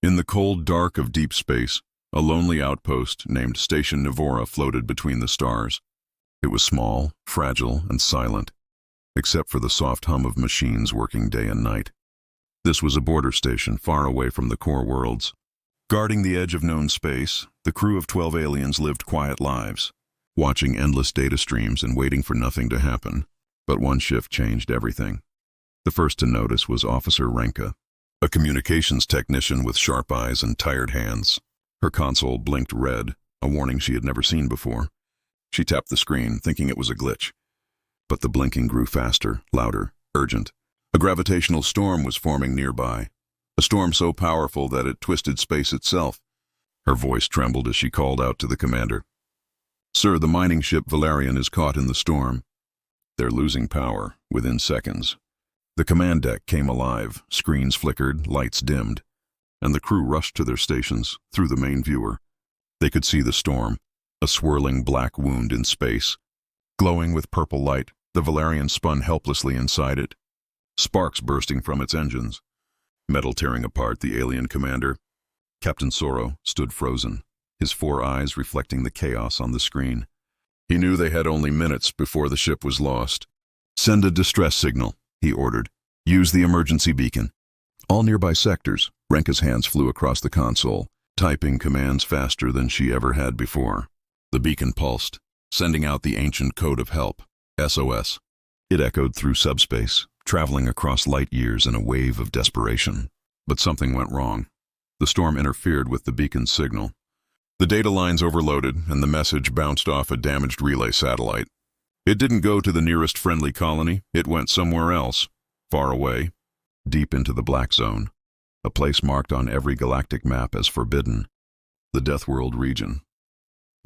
In the cold dark of deep space, a lonely outpost named Station Nivora floated between the stars. It was small, fragile, and silent, except for the soft hum of machines working day and night. This was a border station far away from the core worlds. Guarding the edge of known space, the crew of 12 aliens lived quiet lives, watching endless data streams and waiting for nothing to happen. But one shift changed everything. The first to notice was Officer Renka, a communications technician with sharp eyes and tired hands. Her console blinked red, a warning she had never seen before. She tapped the screen, thinking it was a glitch. But the blinking grew faster, louder, urgent. A gravitational storm was forming nearby, a storm so powerful that it twisted space itself. Her voice trembled as she called out to the commander. "Sir, the mining ship Valerian is caught in the storm. They're losing power within seconds." The command deck came alive, screens flickered, lights dimmed, and the crew rushed to their stations through the main viewer. They could see the storm, a swirling black wound in space. Glowing with purple light, the Valerian spun helplessly inside it, sparks bursting from its engines, metal tearing apart the alien commander. Captain Soro stood frozen, his 4 eyes reflecting the chaos on the screen. He knew they had only minutes before the ship was lost. "Send a distress signal," he ordered. "Use the emergency beacon." All nearby sectors, Renka's hands flew across the console, typing commands faster than she ever had before. The beacon pulsed, sending out the ancient code of help, SOS. It echoed through subspace, traveling across light years in a wave of desperation. But something went wrong. The storm interfered with the beacon's signal. The data lines overloaded, and the message bounced off a damaged relay satellite. It didn't go to the nearest friendly colony, it went somewhere else, far away, deep into the black zone, a place marked on every galactic map as forbidden, the Deathworld region.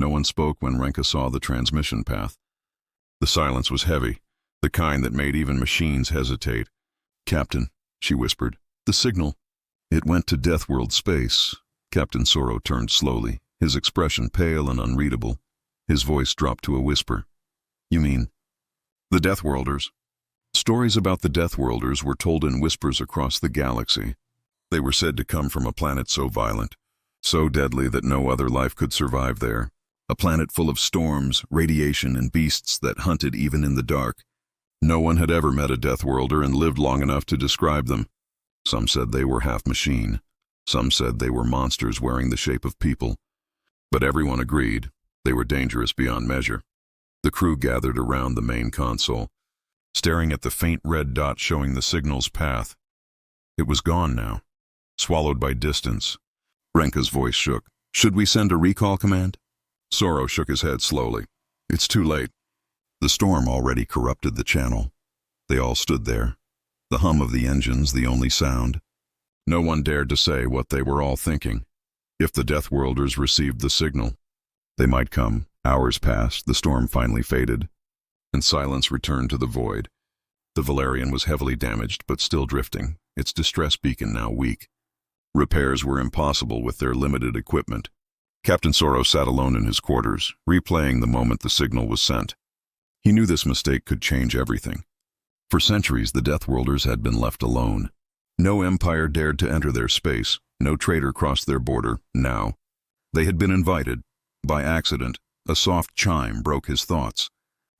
No one spoke when Renka saw the transmission path. The silence was heavy, the kind that made even machines hesitate. "Captain," she whispered, "the signal." "It went to Deathworld space." Captain Soro turned slowly, his expression pale and unreadable. His voice dropped to a whisper. "You mean?" "The Deathworlders." Stories about the Deathworlders were told in whispers across the galaxy. They were said to come from a planet so violent, so deadly that no other life could survive there. A planet full of storms, radiation, and beasts that hunted even in the dark. No one had ever met a Deathworlder and lived long enough to describe them. Some said they were half machine. Some said they were monsters wearing the shape of people. But everyone agreed they were dangerous beyond measure. The crew gathered around the main console, staring at the faint red dot showing the signal's path. It was gone now, swallowed by distance. Renka's voice shook. "Should we send a recall command?" Soro shook his head slowly. "It's too late." The storm already corrupted the channel. They all stood there, the hum of the engines the only sound. No one dared to say what they were all thinking. If the Deathworlders received the signal, they might come. Hours passed, the storm finally faded, and silence returned to the void. The Valerian was heavily damaged, but still drifting, its distress beacon now weak. Repairs were impossible with their limited equipment. Captain Soro sat alone in his quarters, replaying the moment the signal was sent. He knew this mistake could change everything. For centuries, the Deathworlders had been left alone. No empire dared to enter their space, no trader crossed their border. Now, they had been invited. By accident, a soft chime broke his thoughts.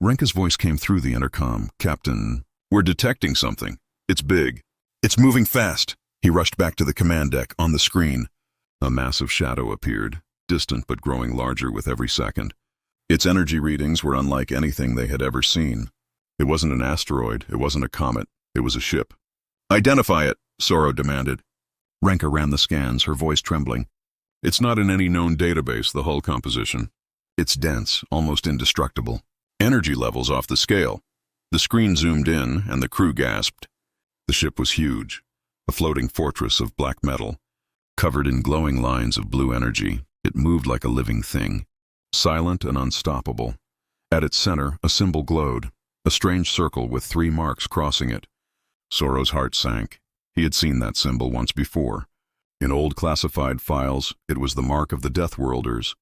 Renka's voice came through the intercom. "Captain, we're detecting something. It's big. It's moving fast." He rushed back to the command deck. On the screen, a massive shadow appeared, distant but growing larger with every second. Its energy readings were unlike anything they had ever seen. It wasn't an asteroid, it wasn't a comet, it was a ship. "Identify it," Soro demanded. Renka ran the scans, her voice trembling. "It's not in any known database, the hull composition. It's dense, almost indestructible. Energy levels off the scale." The screen zoomed in, and the crew gasped. The ship was huge, a floating fortress of black metal. Covered in glowing lines of blue energy, it moved like a living thing, silent and unstoppable. At its center, a symbol glowed, a strange circle with 3 marks crossing it. Soro's heart sank. He had seen that symbol once before. In old classified files, it was the mark of the Deathworlders.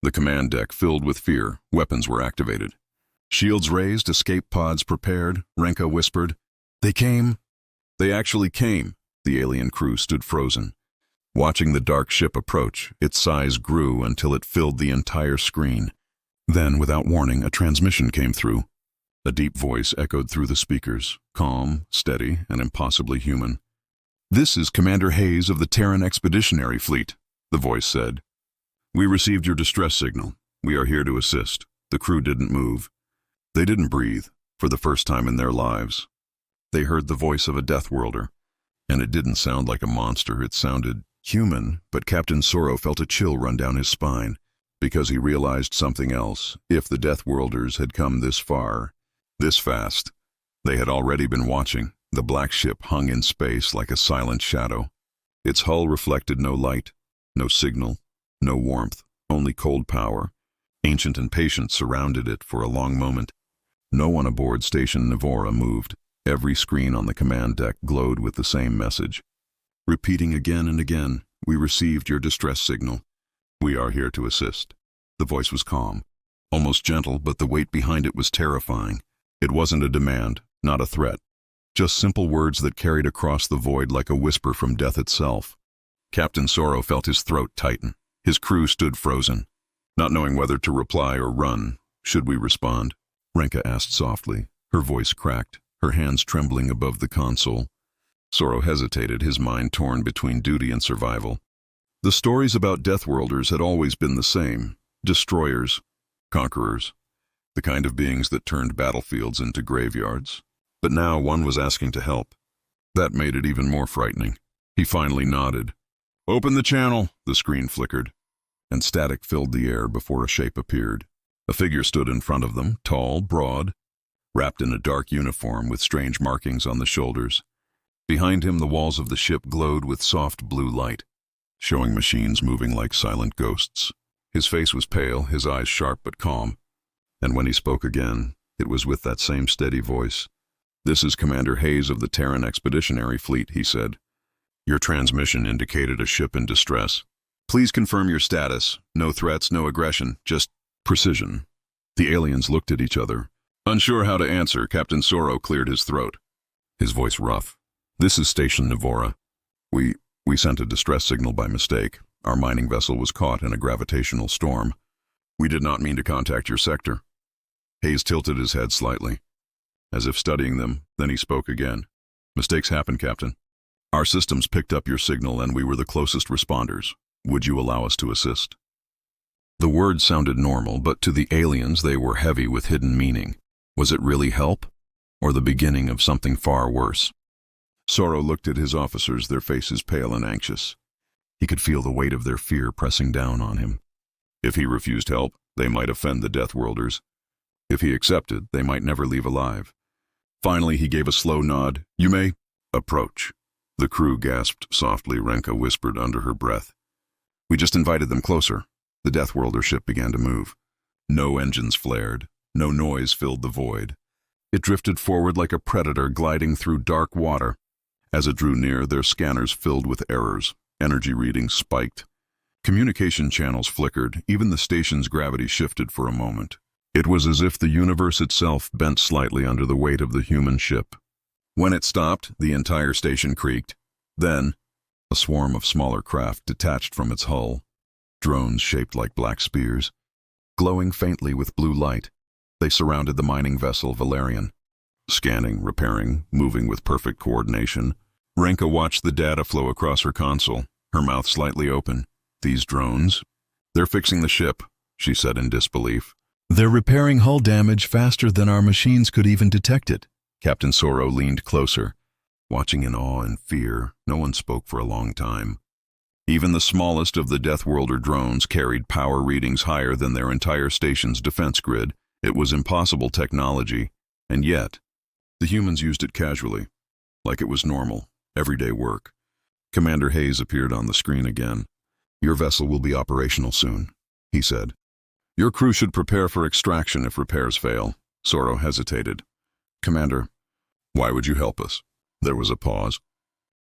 The command deck filled with fear, weapons were activated. Shields raised, escape pods prepared, Renka whispered. "They came." They actually came. The alien crew stood frozen. Watching the dark ship approach, its size grew until it filled the entire screen. Then, without warning, a transmission came through. A deep voice echoed through the speakers, calm, steady, and impossibly human. "This is Commander Hayes of the Terran Expeditionary Fleet," the voice said. "We received your distress signal. We are here to assist." The crew didn't move. They didn't breathe, for the first time in their lives. They heard the voice of a Deathworlder, and it didn't sound like a monster. It sounded human, but Captain Sorrow felt a chill run down his spine, because he realized something else. If the Deathworlders had come this far, this fast, they had already been watching. The black ship hung in space like a silent shadow. Its hull reflected no light, no signal, no warmth, only cold power. Ancient and patient surrounded it for a long moment. No one aboard Station Nivora moved. Every screen on the command deck glowed with the same message. Repeating again and again, "We received your distress signal. We are here to assist." The voice was calm, almost gentle, but the weight behind it was terrifying. It wasn't a demand, not a threat. Just simple words that carried across the void like a whisper from death itself. Captain Sorrow felt his throat tighten. His crew stood frozen, not knowing whether to reply or run. "Should we respond?" Renka asked softly. Her voice cracked, her hands trembling above the console. Sorrow hesitated, his mind torn between duty and survival. The stories about Deathworlders had always been the same. Destroyers, conquerors, the kind of beings that turned battlefields into graveyards. But now one was asking to help. That made it even more frightening. He finally nodded. "Open the channel," the screen flickered, and static filled the air before a shape appeared. A figure stood in front of them, tall, broad, wrapped in a dark uniform with strange markings on the shoulders. Behind him, the walls of the ship glowed with soft blue light, showing machines moving like silent ghosts. His face was pale, his eyes sharp but calm, and when he spoke again, it was with that same steady voice. "This is Commander Hayes of the Terran Expeditionary Fleet," he said. "Your transmission indicated a ship in distress. Please confirm your status. No threats, no aggression, just precision." The aliens looked at each other. Unsure how to answer, Captain Sorrow cleared his throat, his voice rough. "This is Station Nivora. We sent a distress signal by mistake. Our mining vessel was caught in a gravitational storm. We did not mean to contact your sector." Hayes tilted his head slightly, as if studying them, then he spoke again. "Mistakes happen, Captain. Our systems picked up your signal and we were the closest responders. Would you allow us to assist?" The words sounded normal, but to the aliens they were heavy with hidden meaning. Was it really help, or the beginning of something far worse? Sorrow looked at his officers, their faces pale and anxious. He could feel the weight of their fear pressing down on him. If he refused help, they might offend the Deathworlders. If he accepted, they might never leave alive. Finally, he gave a slow nod. "You may approach." The crew gasped softly. Renka whispered under her breath. "We just invited them closer." The Deathworlder ship began to move. No engines flared. No noise filled the void. It drifted forward like a predator gliding through dark water. As it drew near, their scanners filled with errors. Energy readings spiked. Communication channels flickered. Even the station's gravity shifted for a moment. It was as if the universe itself bent slightly under the weight of the human ship. When it stopped, the entire station creaked. Then, a swarm of smaller craft detached from its hull. Drones shaped like black spears, glowing faintly with blue light. They surrounded the mining vessel Valerian, scanning, repairing, moving with perfect coordination. Renka watched the data flow across her console, her mouth slightly open. "These drones? They're fixing the ship," she said in disbelief. "They're repairing hull damage faster than our machines could even detect it." Captain Sorrow leaned closer, watching in awe and fear. No one spoke for a long time. Even the smallest of the Deathworlder drones carried power readings higher than their entire station's defense grid. It was impossible technology, and yet, the humans used it casually, like it was normal, everyday work. Commander Hayes appeared on the screen again. "Your vessel will be operational soon," he said. "Your crew should prepare for extraction if repairs fail." Sorrow hesitated. "Commander, why would you help us?" There was a pause.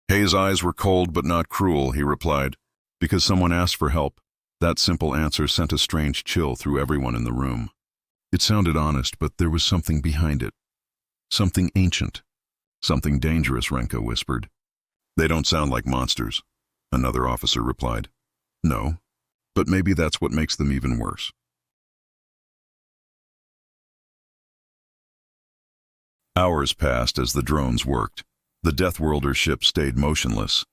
Hayes' eyes were cold but not cruel, he replied. "Because someone asked for help." That simple answer sent a strange chill through everyone in the room. It sounded honest, but there was something behind it. Something ancient. Something dangerous, Renka whispered. "They don't sound like monsters." another officer replied. No, but maybe that's what makes them even worse. Hours passed as the drones worked. The Deathworlder ship stayed motionless,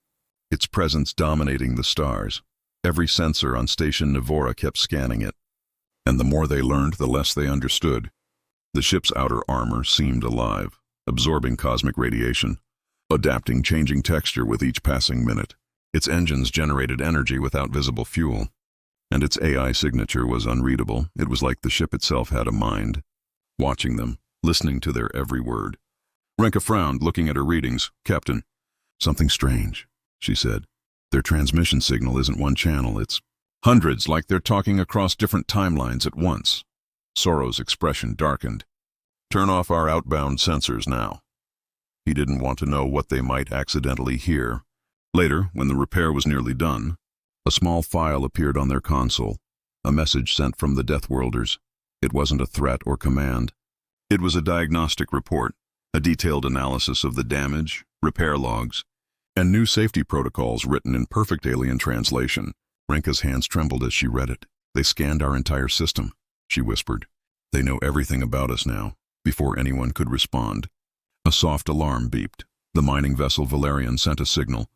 its presence dominating the stars. Every sensor on Station Nivora kept scanning it, and the more they learned, the less they understood. The ship's outer armor seemed alive, absorbing cosmic radiation, adapting changing texture with each passing minute. Its engines generated energy without visible fuel, and its AI signature was unreadable. It was like the ship itself had a mind, watching them, listening to their every word. Renka frowned, looking at her readings. Captain, something strange, she said. Their transmission signal isn't one channel, it's hundreds, like they're talking across different timelines at once. Sorrow's expression darkened. Turn off our outbound sensors now. He didn't want to know what they might accidentally hear. Later, when the repair was nearly done, a small file appeared on their console, a message sent from the Deathworlders. It wasn't a threat or command. It was a diagnostic report, a detailed analysis of the damage, repair logs, and new safety protocols written in perfect alien translation. Renka's hands trembled as she read it. They scanned our entire system, she whispered. They know everything about us now. Before anyone could respond, a soft alarm beeped. The mining vessel Valerian sent a signal.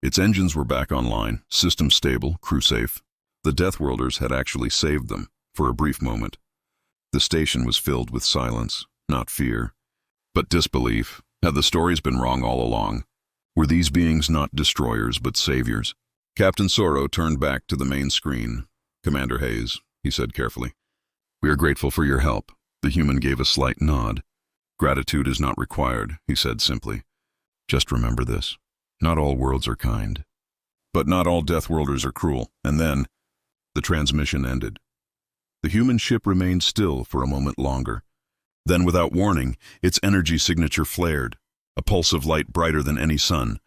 Its engines were back online, system stable, crew safe. The Deathworlders had actually saved them, for a brief moment. The station was filled with silence, not fear, but disbelief. Had the stories been wrong all along? Were these beings not destroyers, but saviors? Captain Sorrow turned back to the main screen. Commander Hayes, he said carefully, we are grateful for your help. The human gave a slight nod. Gratitude is not required, he said simply. Just remember this. Not all worlds are kind. But not all Deathworlders are cruel. And then, the transmission ended. The human ship remained still for a moment longer. Then, without warning, its energy signature flared, a pulse of light brighter than any sun.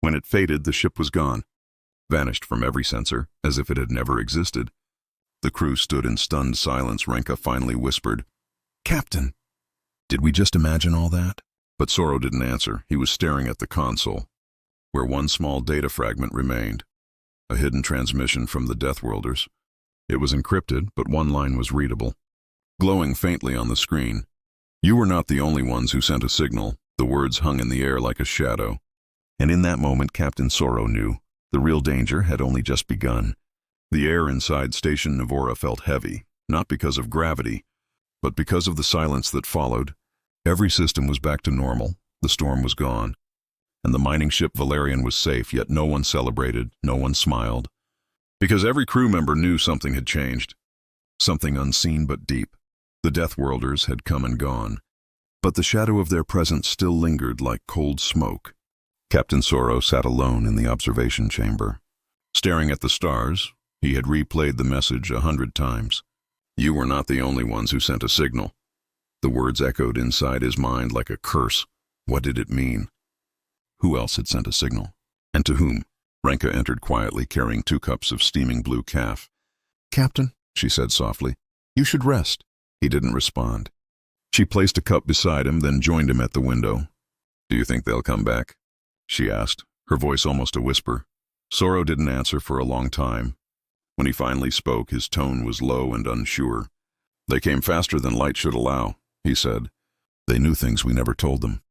When it faded, the ship was gone, vanished from every sensor, as if it had never existed. The crew stood in stunned silence. Renka finally whispered, Captain, did we just imagine all that? But Sorrow didn't answer. He was staring at the console, where one small data fragment remained, a hidden transmission from the Deathworlders. It was encrypted, but one line was readable, glowing faintly on the screen. You were not the only ones who sent a signal. The words hung in the air like a shadow. And in that moment, Captain Sorrow knew the real danger had only just begun. The air inside Station Nivora felt heavy, not because of gravity, but because of the silence that followed. Every system was back to normal, the storm was gone, and the mining ship Valerian was safe, yet no one celebrated, no one smiled. Because every crew member knew something had changed, something unseen but deep. The Deathworlders had come and gone, but the shadow of their presence still lingered like cold smoke. Captain Sorrow sat alone in the observation chamber. Staring at the stars, he had replayed the message 100 times. You were not the only ones who sent a signal. The words echoed inside his mind like a curse. What did it mean? Who else had sent a signal? And to whom? Renka entered quietly, carrying 2 cups of steaming blue calf. Captain, she said softly, you should rest. He didn't respond. She placed a cup beside him, then joined him at the window. Do you think they'll come back? She asked, her voice almost a whisper. Sorrow didn't answer for a long time. When he finally spoke, his tone was low and unsure. They came faster than light should allow, he said. They knew things we never told them.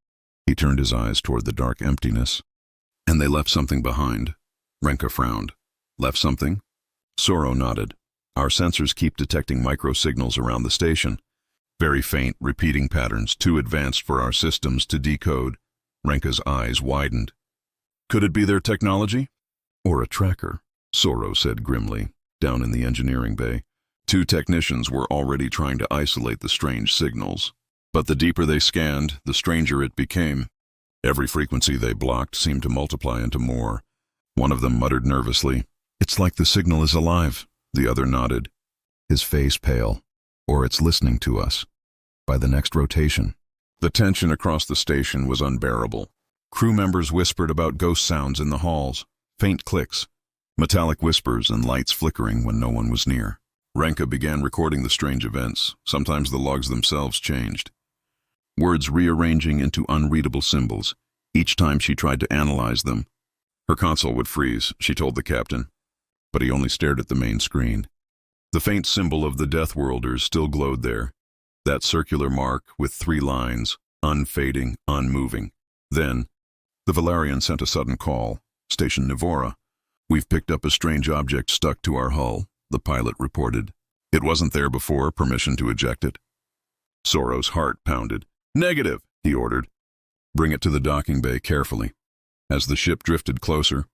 He turned his eyes toward the dark emptiness. And they left something behind. Renka frowned. Left something? Sorrow nodded. Our sensors keep detecting micro-signals around the station. Very faint, repeating patterns, too advanced for our systems to decode. Renka's eyes widened. Could it be their technology? Or a tracker? Sorrow said grimly, down in the engineering bay. 2 technicians were already trying to isolate the strange signals. But the deeper they scanned, the stranger it became. Every frequency they blocked seemed to multiply into more. One of them muttered nervously, It's like the signal is alive. The other nodded, his face pale. Or it's listening to us. By the next rotation. The tension across the station was unbearable. Crew members whispered about ghost sounds in the halls, faint clicks, metallic whispers and lights flickering when no one was near. Renka began recording the strange events. Sometimes the logs themselves changed, words rearranging into unreadable symbols. Each time she tried to analyze them, Her console would freeze, she told the captain, but he only stared at the main screen. The faint symbol of the Deathworlders still glowed there, that circular mark with 3 lines, unfading, unmoving. Then, the Valerian sent a sudden call. Station Nivora. We've picked up a strange object stuck to our hull, the pilot reported. It wasn't there before, permission to eject it. Sorrow's heart pounded. Negative, he ordered. Bring it to the docking bay carefully. As the ship drifted closer,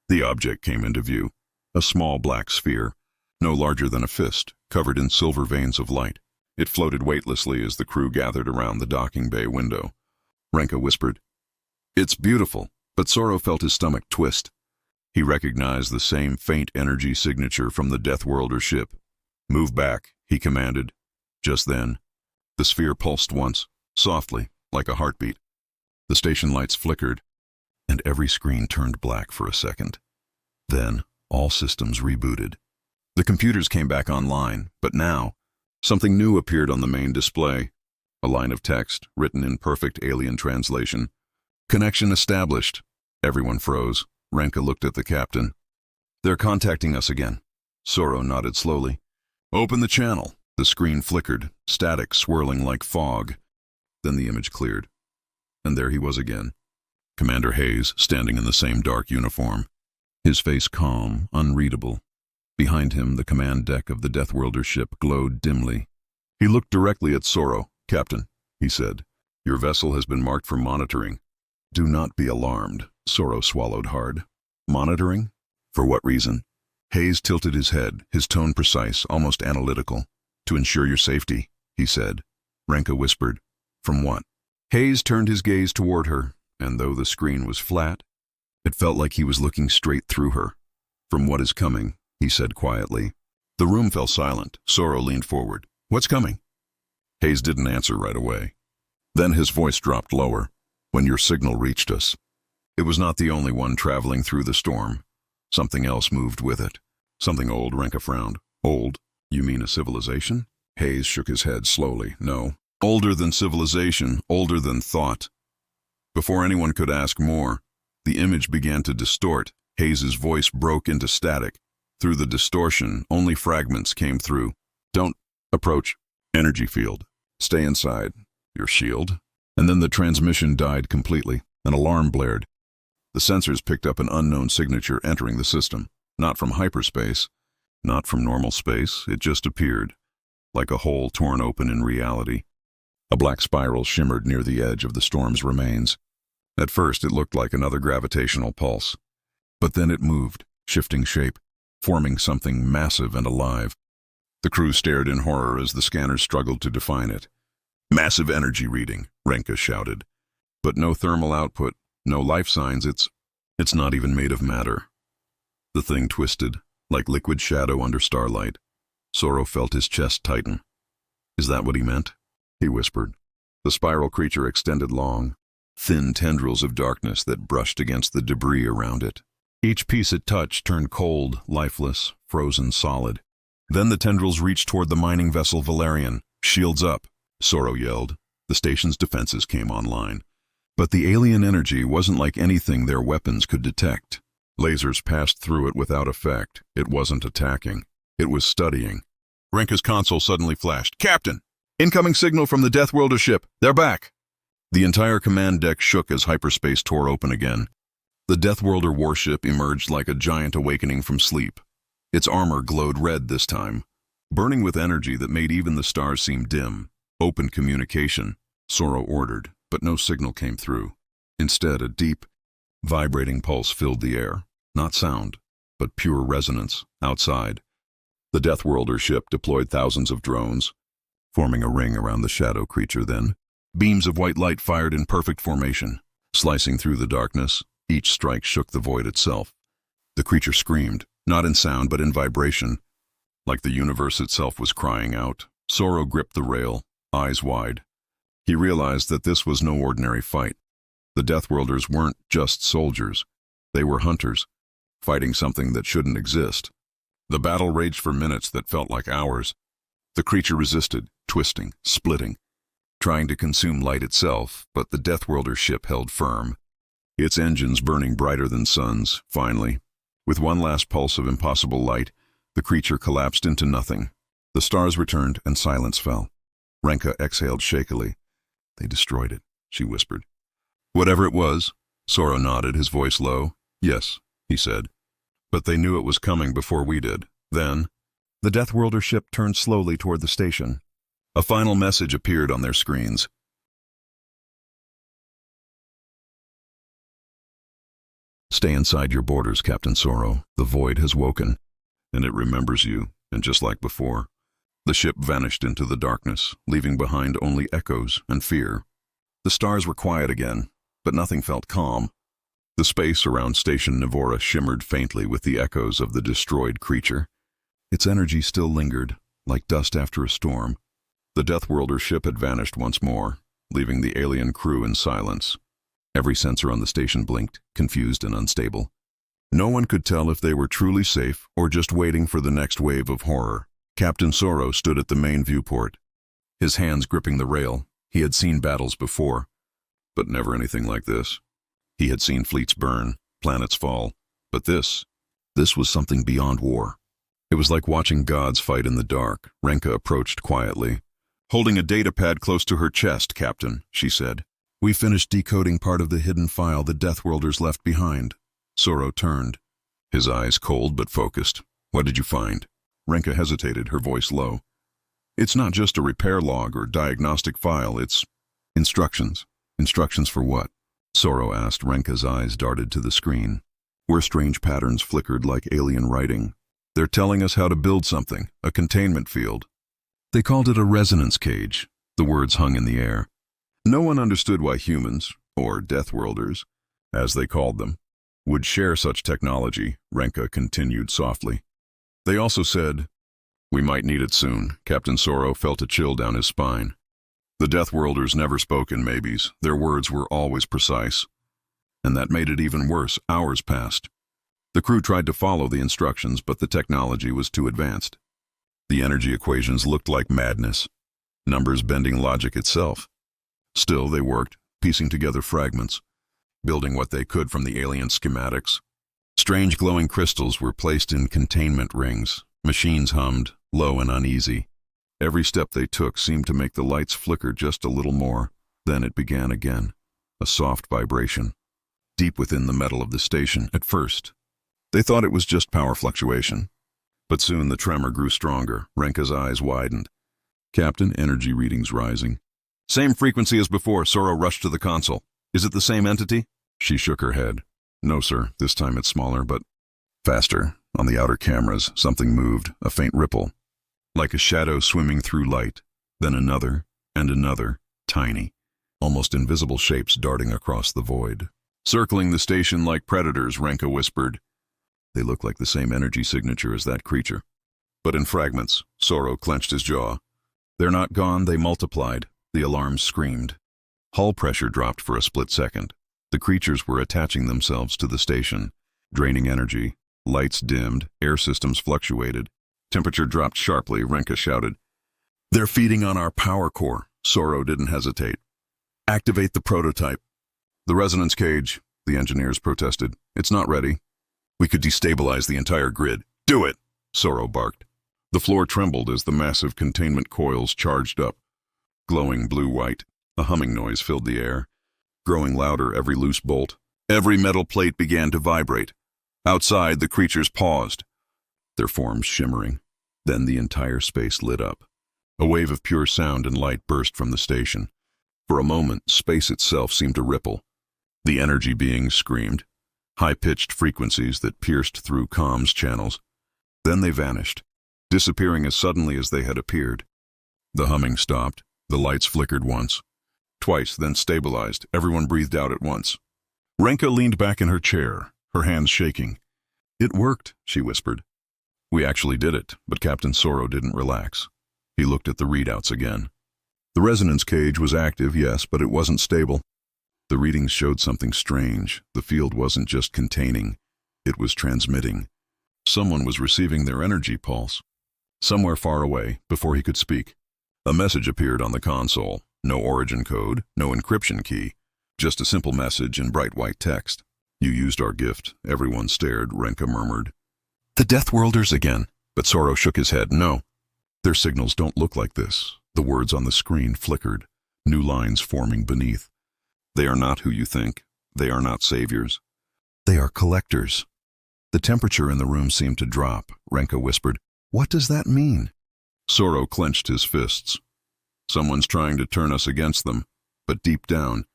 the object came into view. A small black sphere, no larger than a fist, covered in silver veins of light. It floated weightlessly as the crew gathered around the docking bay window. Renka whispered, "It's beautiful," but Sorrow felt his stomach twist. He recognized the same faint energy signature from the Deathworlder ship. "Move back," he commanded. Just then, the sphere pulsed once, softly, like a heartbeat. The station lights flickered, and every screen turned black for a second. Then, all systems rebooted. The computers came back online, but now, something new appeared on the main display. A line of text, written in perfect alien translation. "Connection established." Everyone froze. Renka looked at the captain. "They're contacting us again." Sorrow nodded slowly. "Open the channel." The screen flickered, static swirling like fog. Then the image cleared. And there he was again. Commander Hayes, standing in the same dark uniform. His face calm, unreadable. Behind him, the command deck of the Deathworlder ship glowed dimly. He looked directly at Sorrow. "Captain," he said, "your vessel has been marked for monitoring. Do not be alarmed." Sorrow swallowed hard. "Monitoring? For what reason?" Hayes tilted his head, his tone precise, almost analytical. "To ensure your safety," he said. Renka whispered, "From what?" Hayes turned his gaze toward her, and though the screen was flat, it felt like he was looking straight through her. "From what is coming," he said quietly. The room fell silent. Sorrow leaned forward. "What's coming?" Hayes didn't answer right away. Then his voice dropped lower. "When your signal reached us." It was not the only one traveling through the storm. Something else moved with it. Something old, Renka frowned. "Old? You mean a civilization?" Hayes shook his head slowly. "No. Older than civilization, older than thought." Before anyone could ask more, the image began to distort. Hayes's voice broke into static. Through the distortion, only fragments came through. "Don't approach. Energy field. Stay inside. Your shield." And then the transmission died completely. An alarm blared. The sensors picked up an unknown signature entering the system. Not from hyperspace, not from normal space. It just appeared, like a hole torn open in reality. A black spiral shimmered near the edge of the storm's remains. At first it looked like another gravitational pulse. But then it moved, shifting shape, forming something massive and alive. The crew stared in horror as the scanners struggled to define it. "Massive energy reading," Renka shouted. "But no thermal output, no life signs. It's not even made of matter." The thing twisted, like liquid shadow under starlight. Sorrow felt his chest tighten. "Is that what he meant?" he whispered. The spiral creature extended long, thin tendrils of darkness that brushed against the debris around it. Each piece it touched turned cold, lifeless, frozen solid. Then the tendrils reached toward the mining vessel Valerian. "Shields up," Sorrow yelled. The station's defenses came online. But the alien energy wasn't like anything their weapons could detect. Lasers passed through it without effect. It wasn't attacking. It was studying. Renka's console suddenly flashed. "Captain! Incoming signal from the Deathworlder ship. They're back!" The entire command deck shook as hyperspace tore open again. The Deathworlder warship emerged like a giant awakening from sleep. Its armor glowed red this time, burning with energy that made even the stars seem dim. "Open communication," Sorrow ordered, but no signal came through. Instead, a deep, vibrating pulse filled the air. Not sound, but pure resonance, outside. The Deathworlder ship deployed thousands of drones, forming a ring around the shadow creature then. Beams of white light fired in perfect formation, slicing through the darkness. Each strike shook the void itself. The creature screamed, not in sound but in vibration, like the universe itself was crying out. Sorrow gripped the rail, eyes wide. He realized that this was no ordinary fight. The Deathworlders weren't just soldiers. They were hunters, fighting something that shouldn't exist. The battle raged for minutes that felt like hours. The creature resisted, twisting, splitting, trying to consume light itself, but the Deathworlder ship held firm. its engines burning brighter than suns. Finally, with one last pulse of impossible light, the creature collapsed into nothing. The stars returned and silence fell. Renka exhaled shakily. They destroyed it, she whispered. Whatever it was, Soro nodded, his voice low. Yes, he said. But they knew it was coming before we did. Then, the Deathworlder ship turned slowly toward the station. A final message appeared on their screens. Stay inside your borders, Captain Soro. The void has woken, and it remembers you, and just like before, the ship vanished into the darkness, leaving behind only echoes and fear. The stars were quiet again, but nothing felt calm. The space around Station Nivora shimmered faintly with the echoes of the destroyed creature. Its energy still lingered, like dust after a storm. The Deathworlder ship had vanished once more, leaving the alien crew in silence. Every sensor on the station blinked, confused and unstable. No one could tell if they were truly safe or just waiting for the next wave of horror. Captain Soro stood at the main viewport, his hands gripping the rail. He had seen battles before, but never anything like this. He had seen fleets burn, planets fall, but this was something beyond war. It was like watching gods fight in the dark. Renka approached quietly. Holding a datapad close to her chest, Captain, she said. We finished decoding part of the hidden file the Deathworlders left behind. Soro turned, his eyes cold but focused. What did you find? Renka hesitated, her voice low. It's not just a repair log or diagnostic file, it's instructions. Instructions for what? Soro asked. Renka's eyes darted to the screen, where strange patterns flickered like alien writing. They're telling us how to build something, a containment field. They called it a resonance cage. The words hung in the air. No one understood why humans, or Deathworlders, as they called them, would share such technology, Renka continued softly. They also said, we might need it soon. Captain Soro felt a chill down his spine. The Deathworlders never spoke in maybes. Their words were always precise. And that made it even worse. Hours passed. The crew tried to follow the instructions, but the technology was too advanced. The energy equations looked like madness, numbers bending logic itself. Still, they worked, piecing together fragments, building what they could from the alien schematics. Strange glowing crystals were placed in containment rings. Machines hummed, low and uneasy. Every step they took seemed to make the lights flicker just a little more. Then it began again, a soft vibration, deep within the metal of the station. At first, they thought it was just power fluctuation. But soon the tremor grew stronger. Renka's eyes widened. Captain, energy readings rising. Same frequency as before. Soro rushed to the console. Is it the same entity? She shook her head. No, sir. This time it's smaller, but faster. On the outer cameras, something moved, a faint ripple, like a shadow swimming through light. Then another, and another, tiny, almost invisible shapes darting across the void. Circling the station like predators, Renka whispered. They look like the same energy signature as that creature, but in fragments. Soro clenched his jaw. They're not gone, they multiplied. The alarm screamed. Hull pressure dropped for a split second. The creatures were attaching themselves to the station, draining energy. Lights dimmed, air systems fluctuated. Temperature dropped sharply. Renka shouted. They're feeding on our power core. Soro didn't hesitate. Activate the prototype. The resonance cage, the engineers protested. It's not ready. We could destabilize the entire grid. Do it, Soro barked. The floor trembled as the massive containment coils charged up. Glowing blue-white, a humming noise filled the air, growing louder every loose bolt. Every metal plate began to vibrate. Outside, the creatures paused, their forms shimmering. Then the entire space lit up. A wave of pure sound and light burst from the station. For a moment, space itself seemed to ripple. The energy beings screamed, high-pitched frequencies that pierced through comms channels. Then they vanished, disappearing as suddenly as they had appeared. The humming stopped. The lights flickered once, twice, then stabilized. Everyone breathed out at once. Renka leaned back in her chair, her hands shaking. It worked, she whispered. We actually did it, but Captain Soro didn't relax. He looked at the readouts again. The resonance cage was active, yes, but it wasn't stable. The readings showed something strange. The field wasn't just containing, it was transmitting. Someone was receiving their energy pulse. Somewhere far away, before he could speak, a message appeared on the console. No origin code, no encryption key, Just a simple message in bright white text. You used our gift. Everyone stared, Renka murmured. The Deathworlders again. But Soro shook his head. No. Their signals don't look like this. The words on the screen flickered, new lines forming beneath. They are not who you think. They are not saviors. They are collectors. The temperature in the room seemed to drop. Renka whispered, What does that mean? Soro clenched his fists. Someone's trying to turn us against them, but deep down,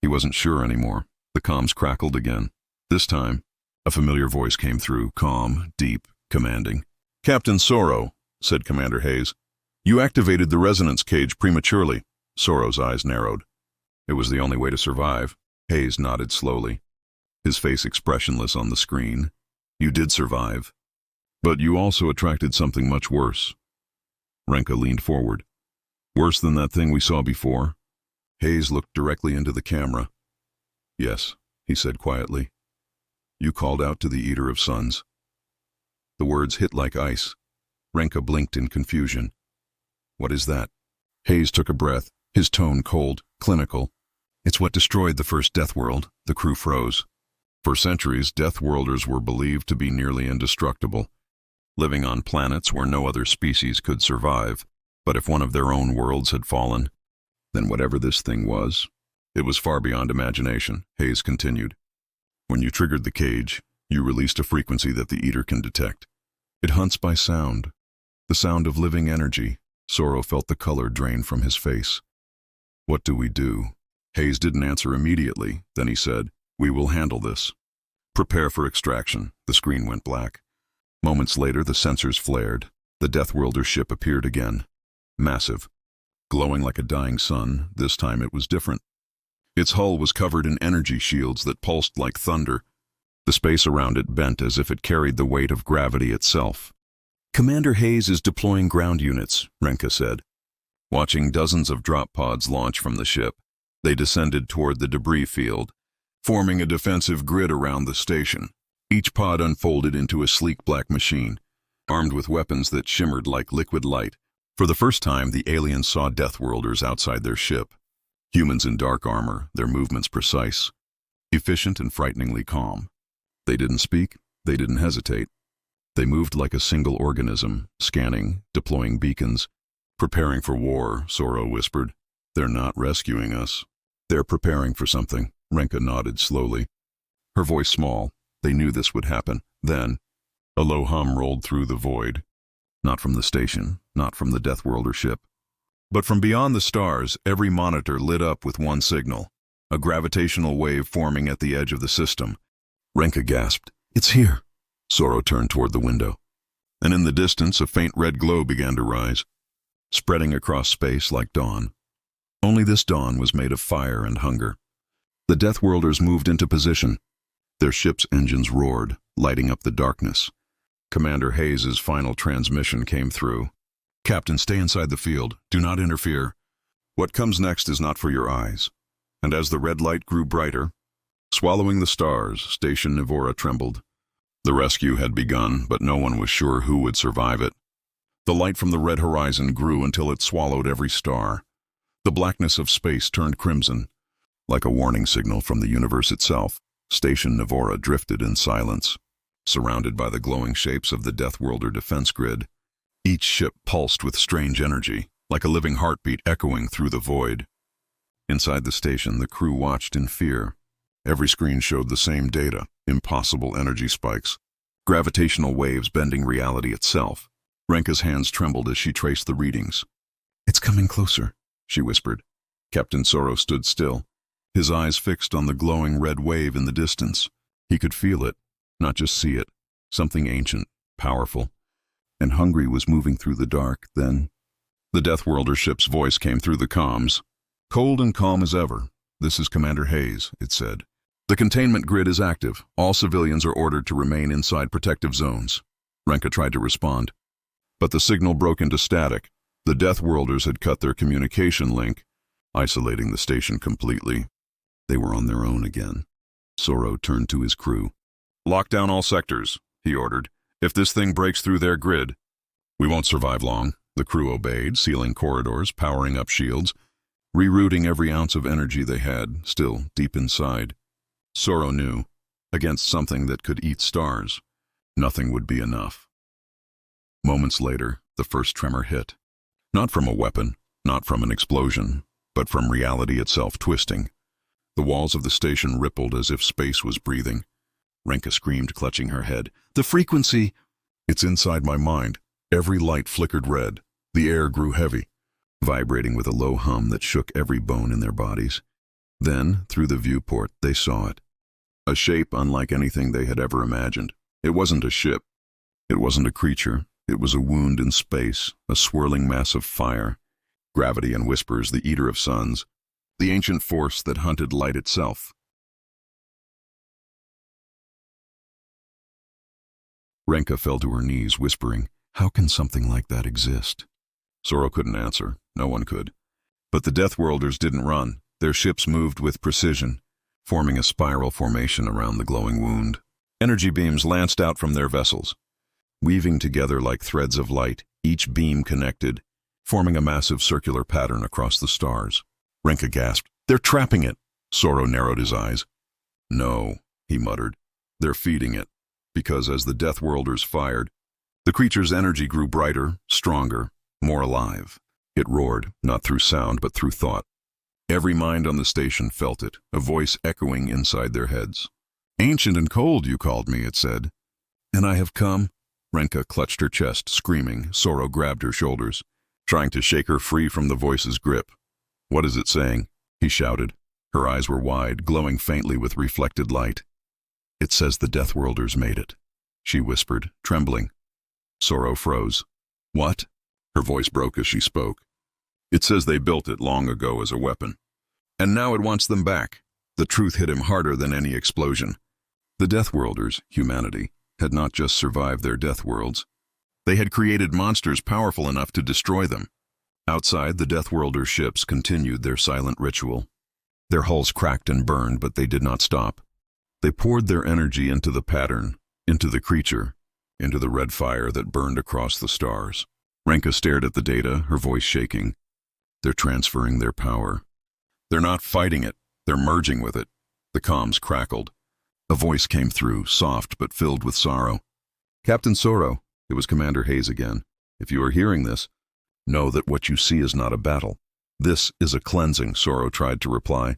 he wasn't sure anymore. The comms crackled again. This time, a familiar voice came through, calm, deep, commanding. Captain Soro, said Commander Hayes, you activated the resonance cage prematurely. Soro's eyes narrowed. It was the only way to survive. Hayes nodded slowly, his face expressionless on the screen. You did survive. But you also attracted something much worse. Renka leaned forward. Worse than that thing we saw before? Hayes looked directly into the camera. Yes, he said quietly. You called out to the Eater of Suns. The words hit like ice. Renka blinked in confusion. What is that? Hayes took a breath, his tone cold, clinical. It's what destroyed the first Deathworld. The crew froze. For centuries, Deathworlders were believed to be nearly indestructible, living on planets where no other species could survive. But if one of their own worlds had fallen, then whatever this thing was, it was far beyond imagination, Hayes continued. When you triggered the cage, you released a frequency that the Eater can detect. It hunts by sound, the sound of living energy. Soro felt the color drain from his face. What do we do? Hayes didn't answer immediately. Then he said, We will handle this. Prepare for extraction. The screen went black. Moments later, the sensors flared. The Deathworlder ship appeared again. Massive, glowing like a dying sun. This time it was different. Its hull was covered in energy shields that pulsed like thunder. The space around it bent as if it carried the weight of gravity itself. Commander Hayes is deploying ground units, Renka said. Watching dozens of drop pods launch from the ship, they descended toward the debris field, forming a defensive grid around the station. Each pod unfolded into a sleek black machine, armed with weapons that shimmered like liquid light. For the first time, the aliens saw Deathworlders outside their ship. Humans in dark armor, their movements precise, efficient and frighteningly calm. They didn't speak, they didn't hesitate. They moved like a single organism, scanning, deploying beacons. Preparing for war, Soro whispered. They're not rescuing us. They're preparing for something. Renka nodded slowly, her voice small. They knew this would happen. Then, a low hum rolled through the void. Not from the station, not from the Deathworlder ship, but from beyond the stars. Every monitor lit up with one signal, a gravitational wave forming at the edge of the system. Renka gasped. It's here. Soro turned toward the window, and in the distance a faint red glow began to rise, spreading across space like dawn. Only this dawn was made of fire and hunger. The Deathworlders moved into position. Their ship's engines roared, lighting up the darkness. Commander Hayes' final transmission came through. Captain, stay inside the field. Do not interfere. What comes next is not for your eyes. And as the red light grew brighter, swallowing the stars, Station Nivora trembled. The rescue had begun, but no one was sure who would survive it. The light from the red horizon grew until it swallowed every star. The blackness of space turned crimson. Like a warning signal from the universe itself, Station Nivora drifted in silence, surrounded by the glowing shapes of the Deathworlder defense grid. Each ship pulsed with strange energy, like a living heartbeat echoing through the void. Inside the station, the crew watched in fear. Every screen showed the same data, impossible energy spikes, gravitational waves bending reality itself. Renka's hands trembled as she traced the readings. It's coming closer, she whispered. Captain Soro stood still, his eyes fixed on the glowing red wave in the distance. He could feel it, not just see it. Something ancient, powerful, and hungry was moving through the dark. Then, the Deathworlder ship's voice came through the comms. Cold and calm as ever. This is Commander Hayes, it said. The containment grid is active. All civilians are ordered to remain inside protective zones. Renka tried to respond, but the signal broke into static. The Deathworlders had cut their communication link, isolating the station completely. They were on their own again. Soro turned to his crew. Lock down all sectors, he ordered. If this thing breaks through their grid, we won't survive long. The crew obeyed, sealing corridors, powering up shields. rerouting every ounce of energy they had, still deep inside. Sorrow knew, against something that could eat stars, nothing would be enough. Moments later, the first tremor hit. Not from a weapon, not from an explosion, but from reality itself twisting. The walls of the station rippled as if space was breathing. Renka screamed, clutching her head. "The frequency!" "It's inside my mind." Every light flickered red. The air grew heavy, vibrating with a low hum that shook every bone in their bodies. Then, through the viewport, they saw it. A shape unlike anything they had ever imagined. It wasn't a ship. It wasn't a creature. It was a wound in space, a swirling mass of fire. Gravity and whispers, the eater of suns. The ancient force that hunted light itself. Renka fell to her knees, whispering, "How can something like that exist?" Sorrow couldn't answer. No one could. But the Deathworlders didn't run. Their ships moved with precision, forming a spiral formation around the glowing wound. Energy beams lanced out from their vessels, weaving together like threads of light, each beam connected, forming a massive circular pattern across the stars. Renka gasped, "They're trapping it!" Sorrow narrowed his eyes. "No," he muttered. "They're feeding it." Because as the Deathworlders fired, the creature's energy grew brighter, stronger, more alive. It roared, not through sound, but through thought. Every mind on the station felt it, a voice echoing inside their heads. "Ancient and cold, you called me," it said. "And I have come." Renka clutched her chest, screaming. Sorrow grabbed her shoulders, trying to shake her free from the voice's grip. "What is it saying?" he shouted. Her eyes were wide, glowing faintly with reflected light. "It says the Deathworlders made it," she whispered, trembling. Sorrow froze. "What?" Her voice broke as she spoke. "It says they built it long ago as a weapon. And now it wants them back." The truth hit him harder than any explosion. The Deathworlders, humanity, had not just survived their Deathworlds. They had created monsters powerful enough to destroy them. Outside, the Deathworlder ships continued their silent ritual. Their hulls cracked and burned, but they did not stop. They poured their energy into the pattern, into the creature, into the red fire that burned across the stars. Renka stared at the data, her voice shaking. They're transferring their power. They're not fighting it, they're merging with it. The comms crackled. A voice came through, soft but filled with sorrow. "Captain Sorrow," it was Commander Hayes again. "If you are hearing this, know that what you see is not a battle. This is a cleansing," Sorrow tried to reply.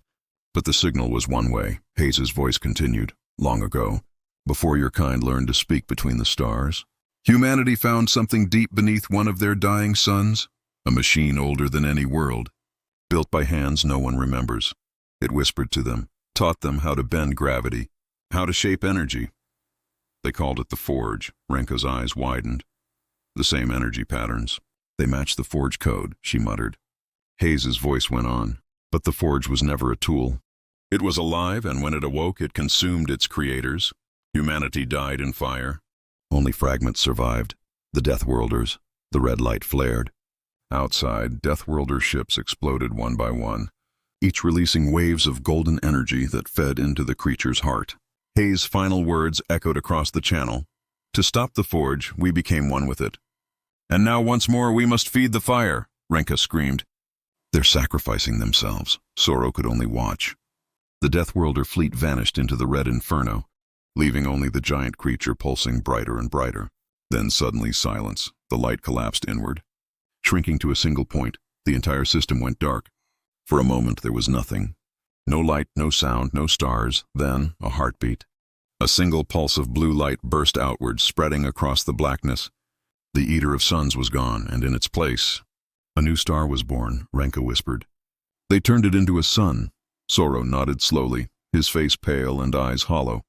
But the signal was one way. Hayes's voice continued. "Long ago, before your kind learned to speak between the stars, humanity found something deep beneath one of their dying suns, a machine older than any world, built by hands no one remembers. It whispered to them, taught them how to bend gravity, how to shape energy. They called it the Forge." Renka's eyes widened. "The same energy patterns. They match the Forge code," she muttered. Hayes's voice went on. "But the Forge was never a tool. It was alive, and when it awoke, it consumed its creators. Humanity died in fire. Only fragments survived. The Deathworlders. The red light flared. Outside, Deathworlder ships exploded one by one, each releasing waves of golden energy that fed into the creature's heart. Hayes' final words echoed across the channel. "To stop the Forge, we became one with it. And now once more we must feed the fire," Renka screamed. "They're sacrificing themselves." Sorrow could only watch. The Deathworlder fleet vanished into the red inferno, leaving only the giant creature pulsing brighter and brighter. Then suddenly silence. The light collapsed inward. Shrinking to a single point, the entire system went dark. For a moment there was nothing. No light, no sound, no stars. Then a heartbeat. A single pulse of blue light burst outward, spreading across the blackness. The Eater of Suns was gone, and in its place, a new star was born, Renka whispered. "They turned it into a sun." Sorrow nodded slowly, his face pale and eyes hollow.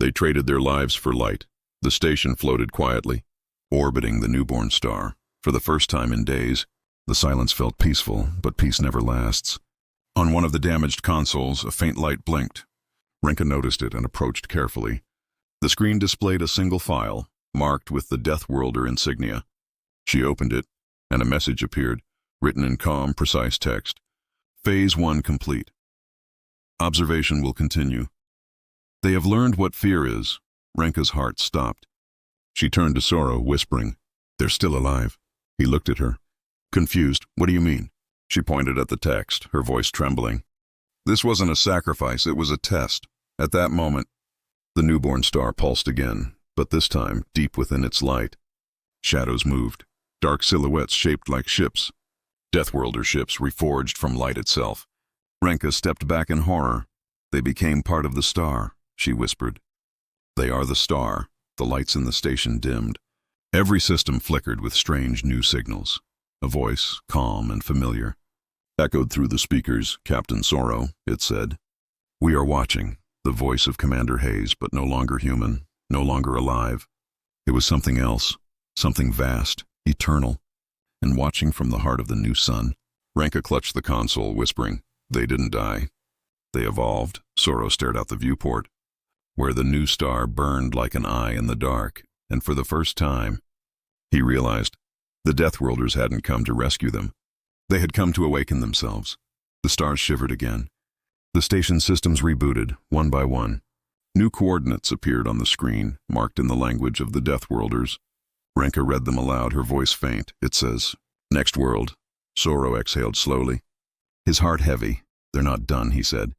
"They traded their lives for light." The station floated quietly, orbiting the newborn star. For the first time in days, the silence felt peaceful, but peace never lasts. On one of the damaged consoles, a faint light blinked. Renka noticed it and approached carefully. The screen displayed a single file, marked with the Deathworlder insignia. She opened it, and a message appeared, written in calm, precise text. "Phase 1 complete. Observation will continue. They have learned what fear is." Renka's heart stopped. She turned to Sorrow, whispering, "They're still alive." He looked at her, confused. "What do you mean?" She pointed at the text, her voice trembling. This wasn't a sacrifice, it was a test. At that moment, the newborn star pulsed again, but this time deep within its light. Shadows moved, dark silhouettes shaped like ships. Deathworlder ships reforged from light itself. Renka stepped back in horror. They became part of the star, she whispered. They are the star. The lights in the station dimmed. Every system flickered with strange new signals. A voice, calm and familiar, echoed through the speakers. Captain Sorrow, it said. We are watching. The voice of Commander Hayes, but no longer human, no longer alive. It was something else, something vast, eternal, and watching from the heart of the new sun. Renka clutched the console, whispering, They didn't die. They evolved. Sorrow stared out the viewport, where the new star burned like an eye in the dark, and for the first time, he realized the Deathworlders hadn't come to rescue them. They had come to awaken themselves. The stars shivered again. The station systems rebooted, one by one. New coordinates appeared on the screen, marked in the language of the Deathworlders. Renka read them aloud, her voice faint. It says, Next world. Sorrow exhaled slowly, his heart heavy. They're not done, he said.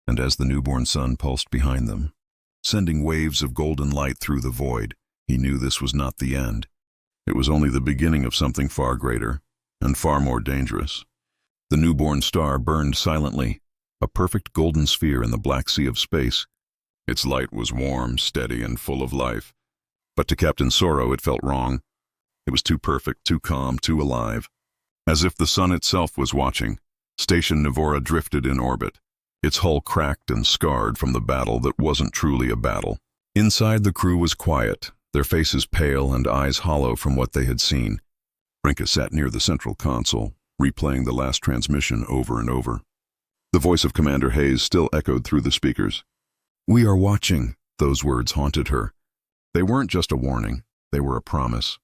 And as the newborn sun pulsed behind them, sending waves of golden light through the void, he knew this was not the end. It was only the beginning of something far greater and far more dangerous. The newborn star burned silently, a perfect golden sphere in the black sea of space. Its light was warm, steady, and full of life. But to Captain Sorrow it felt wrong. It was too perfect, too calm, too alive. As if the sun itself was watching, Station Nivora drifted in orbit, its hull cracked and scarred from the battle that wasn't truly a battle. Inside, the crew was quiet, their faces pale and eyes hollow from what they had seen. Renka sat near the central console, replaying the last transmission over and over. The voice of Commander Hayes still echoed through the speakers. We are watching. Those words haunted her. They weren't just a warning, they were a promise.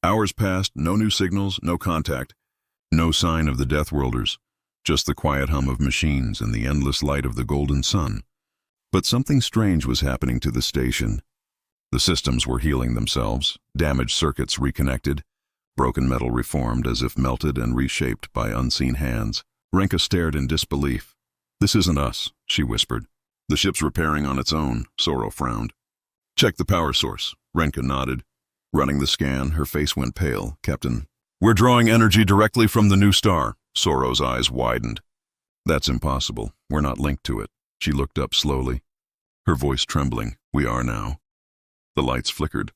Hours passed, no new signals, no contact. No sign of the Deathworlders, just the quiet hum of machines and the endless light of the golden sun. But something strange was happening to the station. The systems were healing themselves, damaged circuits reconnected, broken metal reformed as if melted and reshaped by unseen hands. Renka stared in disbelief. This isn't us, she whispered. The ship's repairing on its own. Sorrow frowned. Check the power source. Renka nodded. Running the scan, her face went pale. Captain, we're drawing energy directly from the new star. Sorrow's eyes widened. That's impossible. We're not linked to it. She looked up slowly, her voice trembling. We are now. The lights flickered.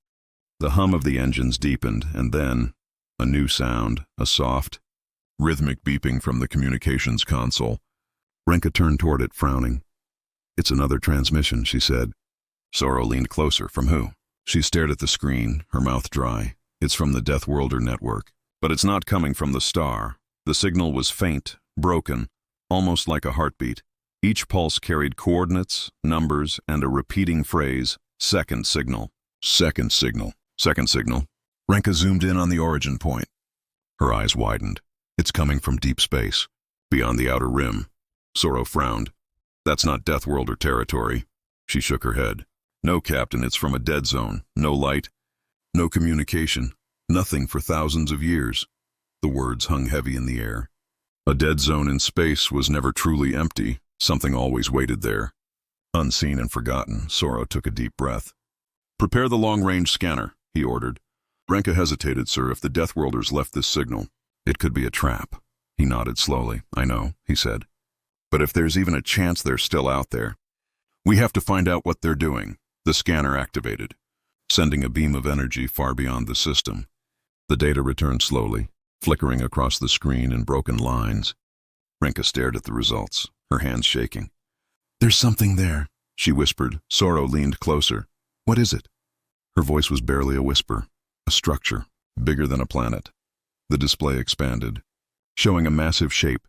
The hum of the engines deepened, and then a new sound, a soft, rhythmic beeping from the communications console. Renka turned toward it, frowning. It's another transmission, she said. Sorrow leaned closer. From who? She stared at the screen, her mouth dry. It's from the Deathworlder network. But it's not coming from the star. The signal was faint, broken, almost like a heartbeat. Each pulse carried coordinates, numbers, and a repeating phrase, second signal. Second signal. Second signal. Renka zoomed in on the origin point. Her eyes widened. It's coming from deep space, beyond the outer rim. Sorrow frowned. That's not Deathworlder territory. She shook her head. No, Captain, it's from a dead zone. No light, no communication, nothing for thousands of years. The words hung heavy in the air. A dead zone in space was never truly empty. Something always waited there. Unseen and forgotten, Sorrow took a deep breath. Prepare the long-range scanner, he ordered. Renka hesitated, sir. If the Deathworlders left this signal, it could be a trap. He nodded slowly. I know, he said. But if there's even a chance they're still out there, we have to find out what they're doing. The scanner activated, sending a beam of energy far beyond the system. The data returned slowly, flickering across the screen in broken lines. Renka stared at the results, her hands shaking. There's something there, she whispered. Sorrow leaned closer. What is it? Her voice was barely a whisper. A structure, bigger than a planet. The display expanded, showing a massive shape,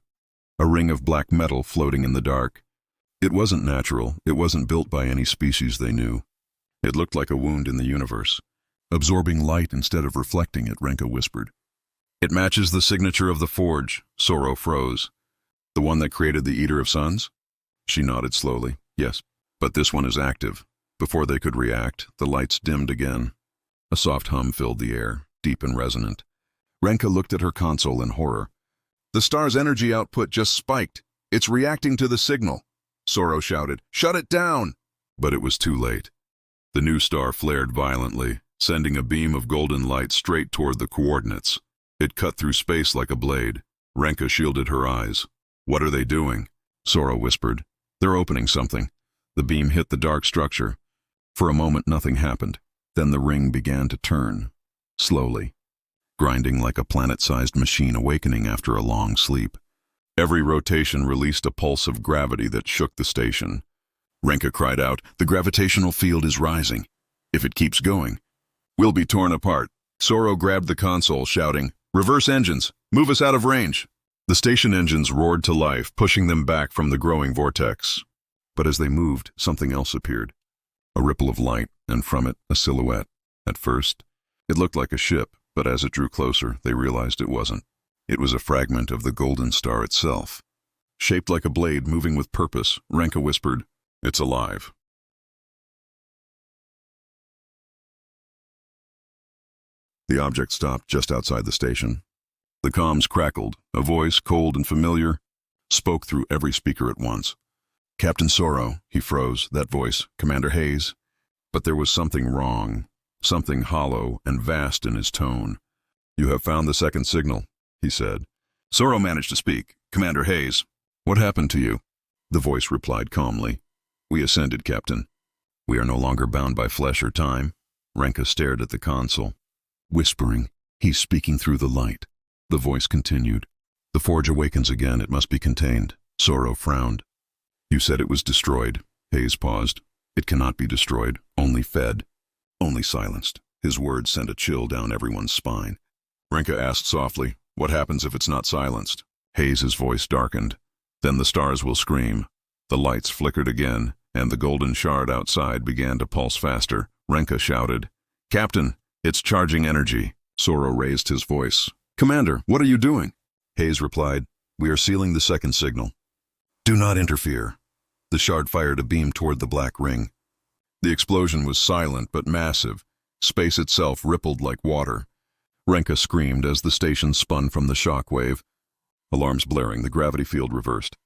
a ring of black metal floating in the dark. It wasn't natural. It wasn't built by any species they knew. It looked like a wound in the universe, absorbing light instead of reflecting it, Renka whispered. It matches the signature of the forge. Sorrow froze. The one that created the Eater of Suns? She nodded slowly. Yes, but this one is active. Before they could react, the lights dimmed again. A soft hum filled the air, deep and resonant. Renka looked at her console in horror. The star's energy output just spiked. It's reacting to the signal. Soro shouted, "Shut it down!" But it was too late. The new star flared violently, sending a beam of golden light straight toward the coordinates. It cut through space like a blade. Renka shielded her eyes. "What are they doing?" Soro whispered. "They're opening something." The beam hit the dark structure. For a moment, nothing happened. Then the ring began to turn, slowly, grinding like a planet-sized machine awakening after a long sleep. Every rotation released a pulse of gravity that shook the station. Renka cried out, "The gravitational field is rising. If it keeps going, we'll be torn apart." Soro grabbed the console, shouting, "Reverse engines! Move us out of range!" The station engines roared to life, pushing them back from the growing vortex. But as they moved, something else appeared. A ripple of light, and from it, a silhouette. At first, it looked like a ship, but as it drew closer, they realized it wasn't. It was a fragment of the golden star itself. Shaped like a blade, moving with purpose, Renka whispered, "It's alive." The object stopped just outside the station. The comms crackled. A voice, cold and familiar, spoke through every speaker at once. "Captain Soro," he froze, that voice, "Commander Hayes." But there was something wrong, something hollow and vast in his tone. "You have found the second signal," he said. Soro managed to speak. "Commander Hayes, what happened to you?" The voice replied calmly, "We ascended, Captain. We are no longer bound by flesh or time." Renka stared at the console, whispering, "He's speaking through the light." The voice continued, "The forge awakens again. It must be contained." Soro frowned. "You said it was destroyed." Hayes paused. "It cannot be destroyed, only fed, only silenced." His words sent a chill down everyone's spine. Renka asked softly, "What happens if it's not silenced?" Hayes' voice darkened. "Then the stars will scream." The lights flickered again, and the golden shard outside began to pulse faster. Renka shouted, "Captain, it's charging energy." Soro raised his voice. "Commander, what are you doing?" Hayes replied, "We are sealing the second signal. Do not interfere." The shard fired a beam toward the black ring. The explosion was silent but massive. Space itself rippled like water. Renka screamed as the station spun from the shock wave. Alarms blaring, the gravity field reversed,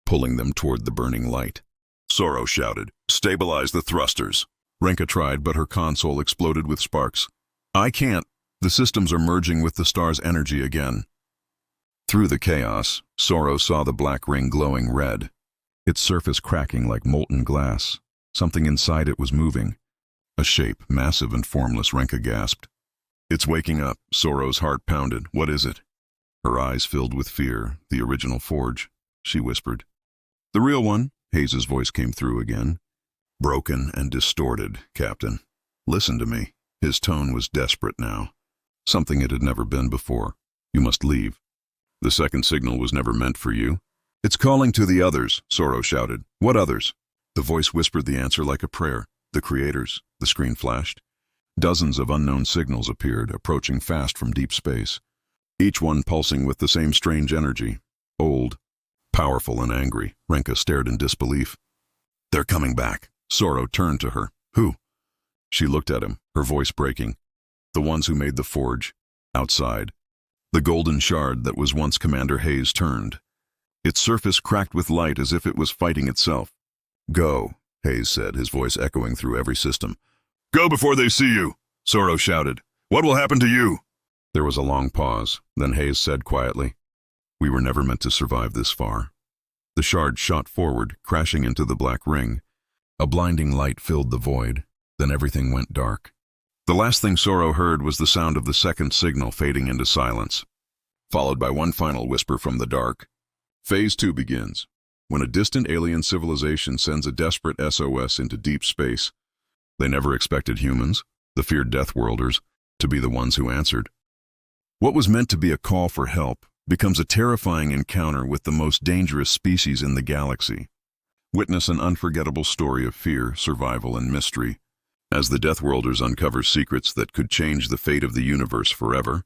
pulling them toward the burning light. Soro shouted, "Stabilize the thrusters." Renka tried, but her console exploded with sparks. "I can't." The systems are merging with the star's energy again. Through the chaos, Soro saw the black ring glowing red, its surface cracking like molten glass. Something inside it was moving. A shape, massive and formless, Renka gasped. "It's waking up." Soro's heart pounded. "What is it?" Her eyes filled with fear. "The original forge," she whispered. "The real one?" Hayes' voice came through again. "Broken and distorted, Captain. Listen to me." His tone was desperate now. Something it had never been before. "You must leave. The second signal was never meant for you." "It's calling to the others," Soro shouted. "What others?" The voice whispered the answer like a prayer. "The creators." The screen flashed. Dozens of unknown signals appeared, approaching fast from deep space. Each one pulsing with the same strange energy. Old, powerful and angry. Renka stared in disbelief. "They're coming back." Soro turned to her. "Who?" She looked at him, her voice breaking. "The ones who made the forge. Outside." The golden shard that was once Commander Hayes turned. Its surface cracked with light as if it was fighting itself. "Go," Hayes said, his voice echoing through every system. "Go before they see you," Soro shouted. "What will happen to you?" There was a long pause. Then Hayes said quietly, "We were never meant to survive this far." The shard shot forward, crashing into the black ring. A blinding light filled the void. Then everything went dark. The last thing Soro heard was the sound of the second signal fading into silence, followed by one final whisper from the dark. Phase 2 begins. When a distant alien civilization sends a desperate SOS into deep space, they never expected humans, the feared Deathworlders, to be the ones who answered. What was meant to be a call for help becomes a terrifying encounter with the most dangerous species in the galaxy. Witness an unforgettable story of fear, survival, and mystery, as the Deathworlders uncover secrets that could change the fate of the universe forever.